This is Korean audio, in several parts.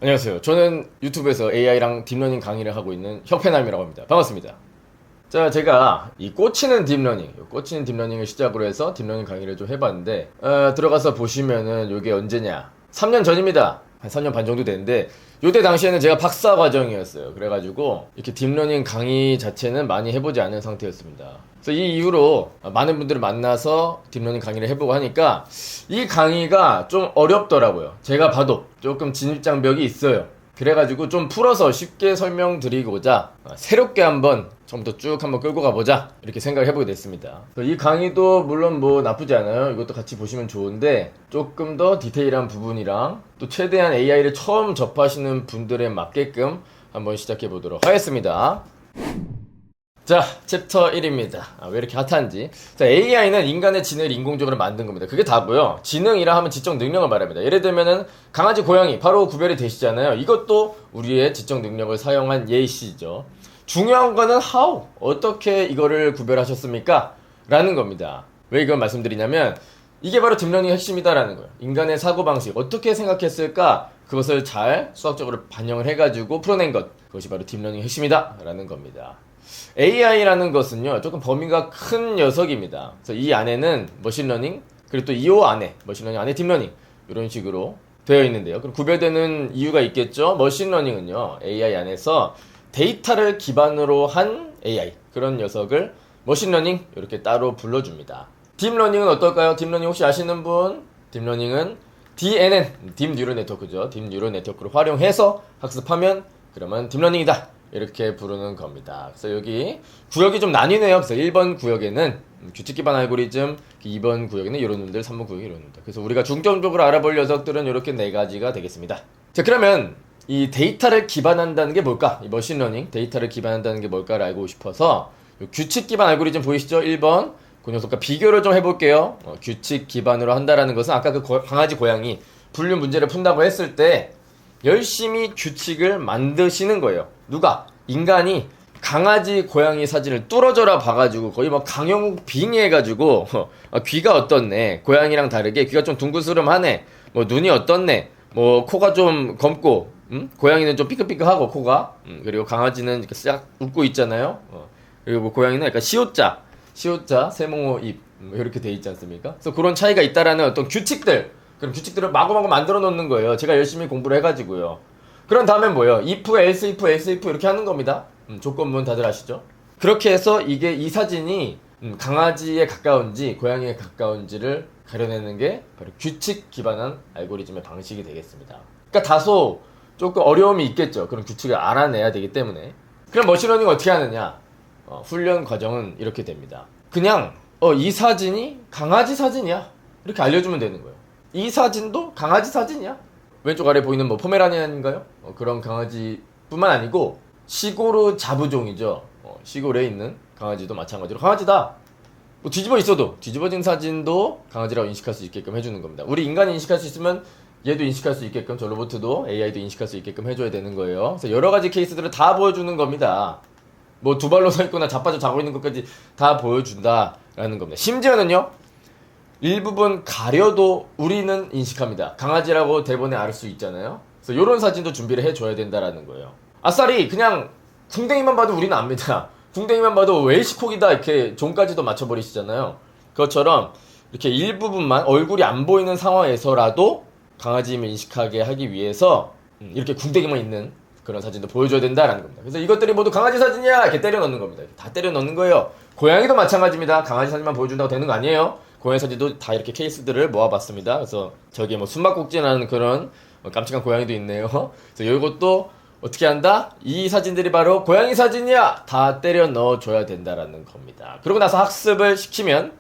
안녕하세요. 저는 유튜브에서 AI랑 딥러닝 강의를 하고 있는 혁페남이라고 합니다. 반갑습니다. 자, 제가 이 꽂히는 딥러닝을 시작으로 해서 딥러닝 강의를 좀 해봤는데, 들어가서 보시면은 이게 언제냐? 3년 전입니다. 한 3년 반 정도 됐는데, 요때 당시에는 제가 박사 과정이었어요. 그래가지고, 이렇게 딥러닝 강의 자체는 많이 해보지 않은 상태였습니다. 그래서 이 이후로 많은 분들을 만나서 딥러닝 강의를 해보고 하니까, 이 강의가 좀 어렵더라고요. 제가 봐도 조금 진입장벽이 있어요. 그래가지고 좀 풀어서 쉽게 설명드리고자 새롭게 한번 처음부터 쭉 한번 끌고 가보자 이렇게 생각을 해보게 됐습니다. 이 강의도 물론 뭐 나쁘지 않아요. 이것도 같이 보시면 좋은데 조금 더 디테일한 부분이랑 또 최대한 AI를 처음 접하시는 분들에 맞게끔 한번 시작해 보도록 하겠습니다. 자, 챕터 1입니다. 왜 이렇게 핫한지. 자, AI는 인간의 지능을 인공적으로 만든 겁니다. 그게 다고요. 지능이라 하면 지적 능력을 말합니다. 예를 들면은 강아지, 고양이 바로 구별이 되시잖아요. 이것도 우리의 지적 능력을 사용한 예시죠. 중요한 거는 how, 어떻게 이거를 구별하셨습니까? 라는 겁니다. 왜 이걸 말씀드리냐면 이게 바로 딥러닝의 핵심이다라는 거예요. 인간의 사고방식, 어떻게 생각했을까? 그것을 잘 수학적으로 반영을 해가지고 풀어낸 것. 그것이 바로 딥러닝의 핵심이다 라는 겁니다. AI라는 것은요, 조금 범위가 큰 녀석입니다. 그래서 이 안에는 머신러닝, 그리고 또 이호 안에, 머신러닝 안에 딥러닝, 이런 식으로 되어 있는데요. 그럼 구별되는 이유가 있겠죠? 머신러닝은요, AI 안에서 데이터를 기반으로 한 AI, 그런 녀석을 머신러닝, 이렇게 따로 불러줍니다. 딥러닝은 어떨까요? 딥러닝 혹시 아시는 분? 딥러닝은 DNN, 딥 뉴럴 네트워크죠. 딥 뉴럴 네트워크를 활용해서 학습하면 그러면 딥러닝이다. 이렇게 부르는 겁니다. 그래서 여기 구역이 좀 나뉘네요. 그래서 1번 구역에는 규칙 기반 알고리즘, 2번 구역에는 이런 놈들, 3번 구역이 이런 놈들. 그래서 우리가 중점적으로 알아볼 녀석들은 이렇게 4가지가 되겠습니다. 자, 그러면 이 데이터를 기반한다는 게 뭘까? 이 머신러닝, 데이터를 기반한다는 게 뭘까를 알고 싶어서 규칙 기반 알고리즘 보이시죠? 1번. 그 녀석과 비교를 좀 해볼게요. 규칙 기반으로 한다라는 것은 아까 그 강아지, 고양이 분류 문제를 푼다고 했을 때 열심히 규칙을 만드시는 거예요. 누가? 인간이 강아지, 고양이 사진을 뚫어져라 봐가지고 거의 막 강영욱 빙의해가지고 귀가 어떻네, 고양이랑 다르게 귀가 좀 둥그스름하네, 뭐 눈이 어떻네, 뭐 코가 좀 검고, 고양이는 좀 삐끗삐끗하고 코가, 그리고 강아지는 이렇게 싹 웃고 있잖아요. 그리고 뭐 고양이는 약간 시옷자, 세모호 입, 이렇게 돼 있지 않습니까? 그래서 그런 차이가 있다라는 어떤 규칙들, 그럼 규칙들을 마구마구 만들어 놓는 거예요. 제가 열심히 공부를 해가지고요. 그런 다음엔 뭐예요? if, else if 이렇게 하는 겁니다. 조건문 다들 아시죠? 그렇게 해서 이게 이 사진이 강아지에 가까운지 고양이에 가까운지를 가려내는 게 바로 규칙 기반한 알고리즘의 방식이 되겠습니다. 그러니까 다소 조금 어려움이 있겠죠. 그런 규칙을 알아내야 되기 때문에. 그럼 머신러닝 어떻게 하느냐? 훈련 과정은 이렇게 됩니다. 그냥 이 사진이 강아지 사진이야, 이렇게 알려주면 되는 거예요. 이 사진도 강아지 사진이야. 왼쪽 아래 보이는 뭐 포메라니안인가요? 그런 강아지뿐만 아니고 시고르 자부종이죠. 시골에 있는 강아지도 마찬가지로 강아지다. 뭐 뒤집어 있어도 뒤집어진 사진도 강아지라고 인식할 수 있게끔 해주는 겁니다. 우리 인간이 인식할 수 있으면 얘도 인식할 수 있게끔, 저 로봇도 AI도 인식할 수 있게끔 해줘야 되는 거예요. 그래서 여러 가지 케이스들을 다 보여주는 겁니다. 뭐 두 발로 서 있거나 자빠져 자고 있는 것까지 다 보여준다라는 겁니다. 심지어는요, 일부분 가려도 우리는 인식합니다. 강아지라고 대본에 알 수 있잖아요. 그래서 이런 사진도 준비를 해줘야 된다라는 거예요. 아싸리 그냥 궁뎅이만 봐도 우리는 압니다. 궁뎅이만 봐도 웰시콕이다 이렇게 종까지도 맞춰버리시잖아요. 그것처럼 이렇게 일부분만, 얼굴이 안 보이는 상황에서라도 강아지임을 인식하게 하기 위해서 이렇게 궁뎅이만 있는 그런 사진도 보여줘야 된다라는 겁니다. 그래서 이것들이 모두 강아지 사진이야 이렇게 때려 넣는 겁니다. 다 때려 넣는 거예요. 고양이도 마찬가지입니다. 강아지 사진만 보여준다고 되는 거 아니에요. 고양이 사진도 다 이렇게 케이스들을 모아봤습니다. 그래서 저기 뭐 숨막꼭질하는 그런 깜찍한 고양이도 있네요. 그래서 이것도 어떻게 한다? 이 사진들이 바로 고양이 사진이야! 다 때려 넣어줘야 된다라는 겁니다. 그러고 나서 학습을 시키면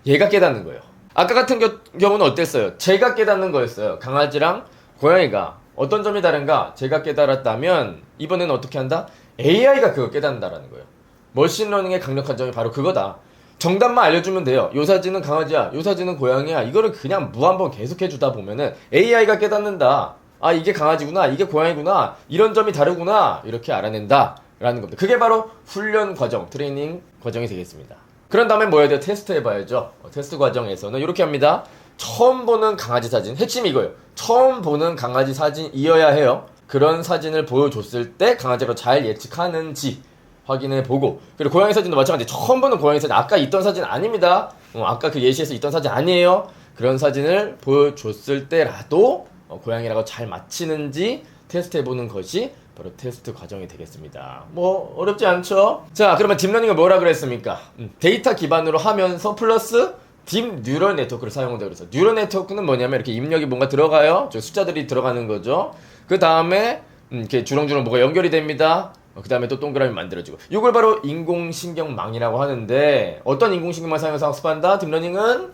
얘가 깨닫는 거예요. 아까 같은 경우는 어땠어요? 제가 깨닫는 거였어요. 강아지랑 고양이가 어떤 점이 다른가? 제가 깨달았다면 이번에는 어떻게 한다? AI가 그걸 깨닫는다라는 거예요. 머신러닝의 강력한 점이 바로 그거다. 정답만 알려주면 돼요. 요 사진은 강아지야, 요 사진은 고양이야. 이거를 그냥 무한번 계속 해주다 보면은 AI가 깨닫는다. 아, 이게 강아지구나, 이게 고양이구나, 이런 점이 다르구나, 이렇게 알아낸다 라는 겁니다. 그게 바로 훈련 과정, 트레이닝 과정이 되겠습니다. 그런 다음에 뭐 해야 돼요? 테스트 해봐야죠. 테스트 과정에서는 이렇게 합니다. 처음 보는 강아지 사진, 핵심이 이거예요. 처음 보는 강아지 사진이어야 해요. 그런 사진을 보여줬을 때 강아지가 잘 예측하는지 확인해보고, 그리고 고양이 사진도 마찬가지. 처음 보는 고양이 사진, 아까 있던 사진 아닙니다. 아까 그 예시에서 있던 사진 아니에요. 그런 사진을 보여줬을 때라도 고양이라고 잘 맞히는지 테스트해보는 것이 바로 테스트 과정이 되겠습니다. 뭐 어렵지 않죠? 자, 그러면 딥러닝을 뭐라 그랬습니까? 데이터 기반으로 하면서 플러스 딥 뉴럴 네트워크를 사용한다 그래서, 뉴럴 네트워크는 뭐냐면 이렇게 입력이 뭔가 들어가요. 저 숫자들이 들어가는 거죠. 그 다음에 이렇게 주렁주렁 뭐가 연결이 됩니다. 그 다음에 또 동그라미 만들어지고, 이걸 바로 인공신경망이라고 하는데, 어떤 인공신경망 사용해서 학습한다? 딥러닝은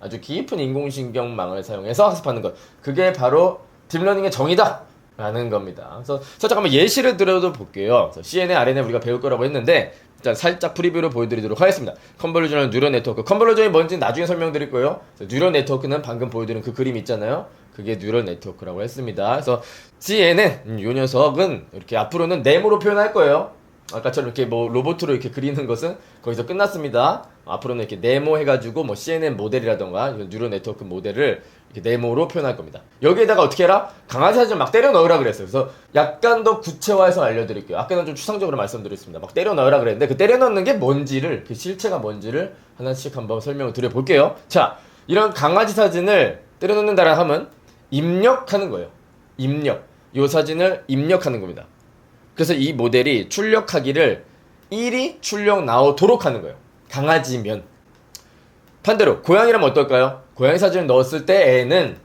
아주 깊은 인공신경망을 사용해서 학습하는 것, 그게 바로 딥러닝의 정의다 라는 겁니다. 그래서 살짝 한번 예시를 들어도 볼게요. CNN, RNN 우리가 배울 거라고 했는데, 일단 살짝 프리뷰를 보여드리도록 하겠습니다. 컨볼루셔널 뉴럴 네트워크, 컨볼루션이 뭔지 나중에 설명드릴 거예요. 뉴럴 네트워크는 방금 보여드린 그 그림 있잖아요. 그게 뉴럴 네트워크라고 했습니다. 그래서 CNN, 요 녀석은 이렇게 앞으로는 네모로 표현할 거예요. 아까처럼 이렇게 뭐 로봇으로 이렇게 그리는 것은 거기서 끝났습니다. 앞으로는 이렇게 네모 해가지고 뭐 CNN 모델이라던가 이런 뉴럴 네트워크 모델을 이렇게 네모로 표현할 겁니다. 여기에다가 어떻게 해라? 강아지 사진을 막 때려 넣으라 그랬어요. 그래서 약간 더 구체화해서 알려드릴게요. 아까는 좀 추상적으로 말씀드렸습니다. 막 때려 넣으라 그랬는데, 그 때려 넣는 게 뭔지를, 그 실체가 뭔지를 하나씩 한번 설명을 드려볼게요. 자, 이런 강아지 사진을 때려 넣는다라 하면 입력하는 거예요. 입력. 이 사진을 입력하는 겁니다. 그래서 이 모델이 출력하기를 1이 출력 나오도록 하는 거예요. 강아지면. 반대로 고양이라면 어떨까요? 고양이 사진을 넣었을 때 애는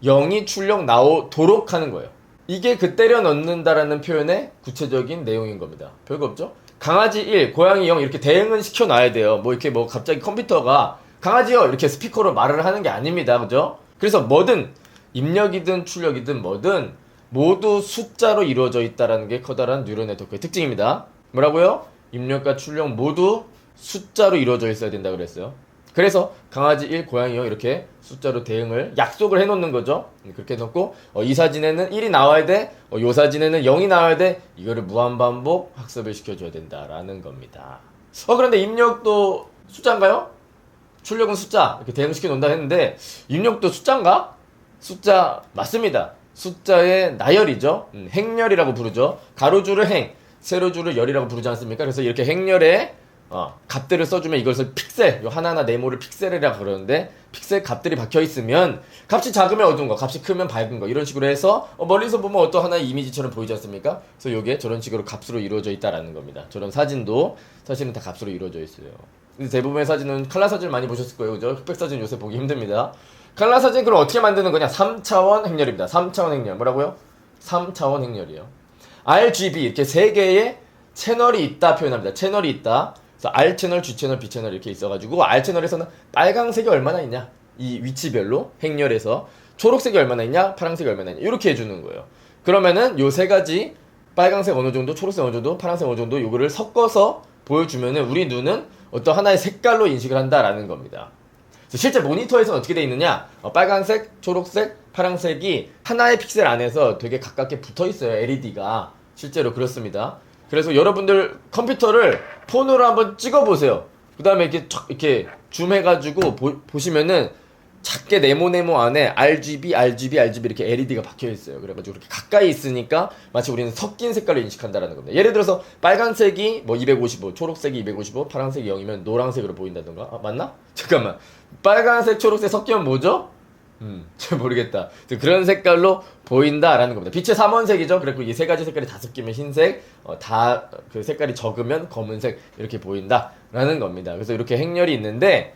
0이 출력 나오도록 하는 거예요. 이게 그 때려 넣는다라는 표현의 구체적인 내용인 겁니다. 별거 없죠? 강아지 1, 고양이 0 이렇게 대응은 시켜놔야 돼요. 뭐 이렇게 뭐 갑자기 컴퓨터가 강아지요 이렇게 스피커로 말을 하는 게 아닙니다. 그죠? 그래서 뭐든 입력이든 출력이든 뭐든 모두 숫자로 이루어져 있다는 게 커다란 뉴럴 네트워크의 특징입니다. 뭐라고요? 입력과 출력 모두 숫자로 이루어져 있어야 된다 그랬어요. 그래서 강아지 1, 고양이 0 이렇게 숫자로 대응을 약속을 해놓는 거죠. 그렇게 해놓고 이 사진에는 1이 나와야 돼, 이 사진에는 0이 나와야 돼. 이거를 무한반복 학습을 시켜줘야 된다라는 겁니다. 그런데 입력도 숫자인가요? 출력은 숫자 이렇게 대응시켜 놓는다 했는데, 입력도 숫자인가? 숫자 맞습니다. 숫자의 나열이죠. 행렬이라고 부르죠. 가로줄을 행, 세로줄을 열이라고 부르지 않습니까? 그래서 이렇게 행렬에 값들을 써주면 이것을 픽셀, 요 하나하나 네모를 픽셀이라고 그러는데, 픽셀 값들이 박혀있으면 값이 작으면 어두운 거, 값이 크면 밝은 거, 이런 식으로 해서 멀리서 보면 어떤 하나의 이미지처럼 보이지 않습니까? 그래서 요게 저런 식으로 값으로 이루어져 있다라는 겁니다. 저런 사진도 사실은 다 값으로 이루어져 있어요. 근데 대부분의 사진은 칼라 사진을 많이 보셨을 거예요. 그죠? 흑백 사진 요새 보기 힘듭니다. 칼라 사진 그럼 어떻게 만드는 거냐? 3차원 행렬입니다. 3차원 행렬. 뭐라고요? 3차원 행렬이요. RGB 이렇게 세 개의 채널이 있다 표현합니다. 채널이 있다. 그래서 R 채널, G 채널, B 채널 이렇게 있어가지고, R 채널에서는 빨강색이 얼마나 있냐? 이 위치별로 행렬에서 초록색이 얼마나 있냐? 파란색이 얼마나 있냐? 이렇게 해주는 거예요. 그러면은 요 세 가지, 빨강색 어느 정도, 초록색 어느 정도, 파란색 어느 정도, 요거를 섞어서 보여주면은 우리 눈은 어떤 하나의 색깔로 인식을 한다라는 겁니다. 실제 모니터에서는 어떻게 되어 있느냐? 빨간색, 초록색, 파란색이 하나의 픽셀 안에서 되게 가깝게 붙어 있어요. LED가. 실제로 그렇습니다. 그래서 여러분들 컴퓨터를 폰으로 한번 찍어보세요. 그 다음에 이렇게 줌해가지고 보시면은 작게 네모 안에 RGB 이렇게 LED가 박혀있어요. 그래가지고 이렇게 가까이 있으니까 마치 우리는 섞인 색깔로 인식한다는 겁니다. 예를 들어서 빨간색이 뭐 255, 초록색이 255, 파란색이 0이면 노란색으로 보인다던가. 맞나? 잠깐만. 빨간색, 초록색 섞이면 뭐죠? 잘 모르겠다. 그런 색깔로 보인다라는 겁니다. 빛의 삼원색이죠. 그리고 이 세 가지 색깔이 다 섞이면 흰색, 다 그 색깔이 적으면 검은색 이렇게 보인다라는 겁니다. 그래서 이렇게 행렬이 있는데,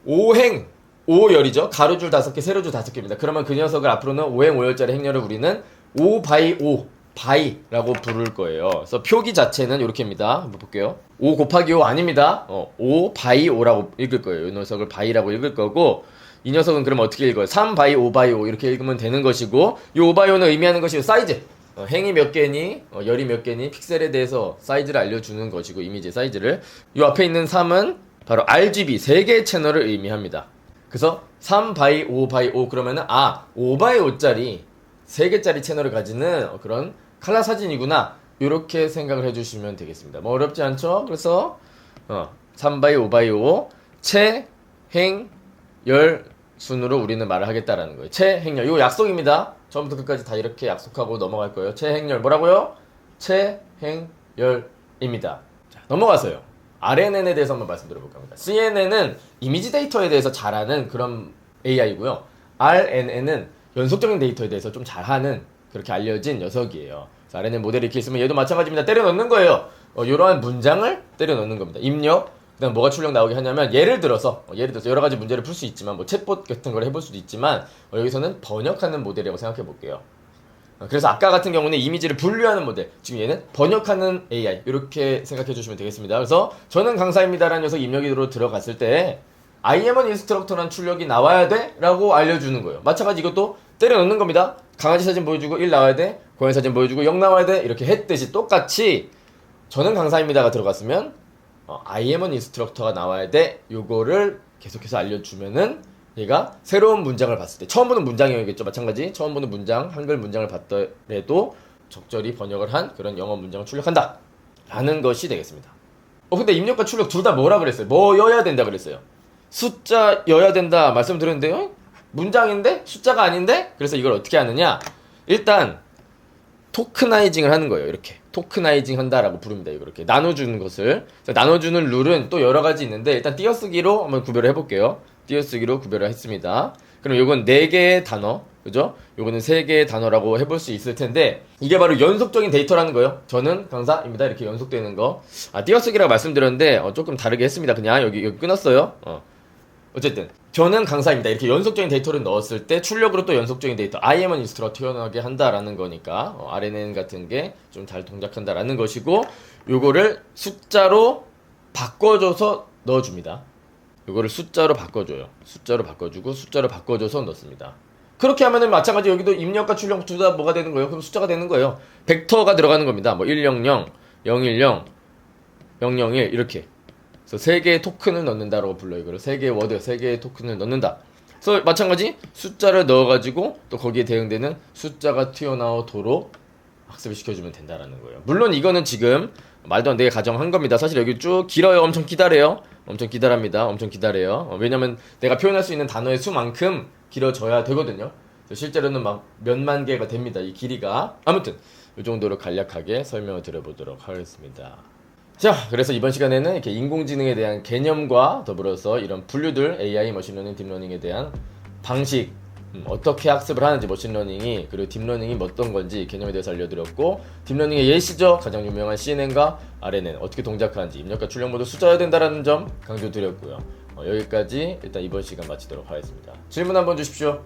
5행 5열이죠. 가로줄 5개, 세로줄 5개입니다. 그러면 그 녀석을 앞으로는 5행 5열짜리 행렬을 우리는 5x5 바이라고 부를 거예요. 그래서 표기 자체는 이렇게입니다. 한번 볼게요. 5 곱하기 5 아닙니다. 5 바이 5라고 읽을 거예요. 이 녀석을 바이라고 읽을 거고, 이 녀석은 그럼 어떻게 읽어요? 3 바이 5 바이 5 이렇게 읽으면 되는 것이고, 이 5 바이 5는 의미하는 것이 사이즈. 행이 몇 개니, 열이 몇 개니, 픽셀에 대해서 사이즈를 알려주는 것이고, 이미지 사이즈를. 이 앞에 있는 3은 바로 RGB 3개의 채널을 의미합니다. 그래서 3 바이 5 바이 5 그러면은 5 바이 5짜리 3개짜리 채널을 가지는 그런 칼라 사진이구나, 이렇게 생각을 해주시면 되겠습니다. 뭐 어렵지 않죠? 그래서 3 바이 5 바이 5 채, 행, 최행열 순으로 우리는 말을 하겠다라는 거예요. 최행열. 이거 약속입니다. 처음부터 끝까지 다 이렇게 약속하고 넘어갈 거예요. 최행열. 뭐라고요? 최행열입니다. 자, 넘어가서요. RNN에 대해서 한번 말씀드려볼까 합니다. CNN은 이미지 데이터에 대해서 잘하는 그런 AI고요. RNN은 연속적인 데이터에 대해서 좀 잘하는 그렇게 알려진 녀석이에요. 그래서 RNN 모델이 이렇게 있으면 얘도 마찬가지입니다. 때려 넣는 거예요. 이러한 문장을 때려 넣는 겁니다. 입력, 그다음 뭐가 출력 나오게 하냐면 예를 들어서 여러 가지 문제를 풀 수 있지만 뭐 챗봇 같은 걸 해볼 수도 있지만 여기서는 번역하는 모델이라고 생각해 볼게요. 그래서 아까 같은 경우는 이미지를 분류하는 모델, 지금 얘는 번역하는 AI 이렇게 생각해 주시면 되겠습니다. 그래서 저는 강사입니다라는 녀석 입력으로 들어갔을 때 I am an instructor라는 출력이 나와야 돼? 라고 알려주는 거예요. 마찬가지 이것도 때려 넣는 겁니다. 강아지 사진 보여주고 1 나와야 돼, 고양이 사진 보여주고 0 나와야 돼, 이렇게 했듯이 똑같이 저는 강사입니다가 들어갔으면 I am an instructor가 나와야 돼, 요거를 계속해서 알려주면은 얘가 새로운 문장을 봤을 때, 처음 보는 문장이겠죠. 마찬가지 처음 보는 문장, 한글 문장을 봤더라도 적절히 번역을 한 그런 영어 문장을 출력한다 라는 것이 되겠습니다. 근데 입력과 출력 둘 다 뭐라 그랬어요? 뭐여야 된다 그랬어요? 숫자여야 된다 말씀드렸는데요, 문장인데 숫자가 아닌데? 그래서 이걸 어떻게 하느냐, 일단 토크나이징을 하는 거예요. 이렇게 토크나이징 한다라고 부릅니다. 이렇게 나눠주는 것을. 나눠주는 룰은 또 여러 가지 있는데 일단 띄어쓰기로 한번 구별을 해볼게요. 띄어쓰기로 구별을 했습니다. 그럼 요건 4개의 단어, 그죠? 요거는 3개의 단어라고 해볼 수 있을 텐데, 이게 바로 연속적인 데이터라는 거예요. 저는 강사입니다. 이렇게 연속되는 거. 띄어쓰기라고 말씀드렸는데 조금 다르게 했습니다. 그냥 여기 끊었어요. 어쨌든 저는 강사입니다. 이렇게 연속적인 데이터를 넣었을 때 출력으로 또 연속적인 데이터 I am an instructor 튀어나오게 한다라는 거니까 RNN 같은 게 좀 잘 동작한다라는 것이고, 요거를 숫자로 바꿔줘서 넣어줍니다. 요거를 숫자로 바꿔줘요. 숫자로 바꿔주고 숫자로 바꿔줘서 넣습니다. 그렇게 하면은 마찬가지 여기도 입력과 출력 둘 다 뭐가 되는 거예요? 그럼 숫자가 되는 거예요. 벡터가 들어가는 겁니다. 뭐 100, 010, 001 이렇게. 그래서 3개의 토큰을 넣는다라고 불러요. 이거를 3개의 워드, 3개의 토큰을 넣는다. 그래서 마찬가지 숫자를 넣어가지고 또 거기에 대응되는 숫자가 튀어나오도록 학습을 시켜주면 된다라는 거예요. 물론 이거는 지금 말도 안 되게 가정한 겁니다. 사실 여기 쭉 길어요. 엄청 기다려요. 엄청 기다랍니다. 엄청 기다려요. 왜냐면 내가 표현할 수 있는 단어의 수만큼 길어져야 되거든요. 실제로는 막 몇만 개가 됩니다. 이 길이가. 아무튼 이 정도로 간략하게 설명을 드려보도록 하겠습니다. 자, 그래서 이번 시간에는 이렇게 인공지능에 대한 개념과 더불어서 이런 분류들, AI, 머신러닝, 딥러닝에 대한 방식, 어떻게 학습을 하는지, 머신러닝이, 그리고 딥러닝이 어떤 건지 개념에 대해서 알려드렸고, 딥러닝의 예시죠. 가장 유명한 CNN과 RNN 어떻게 동작하는지, 입력과 출력 모두 숫자여야 된다는 점 강조드렸고요. 여기까지 일단 이번 시간 마치도록 하겠습니다. 질문 한번 주십시오.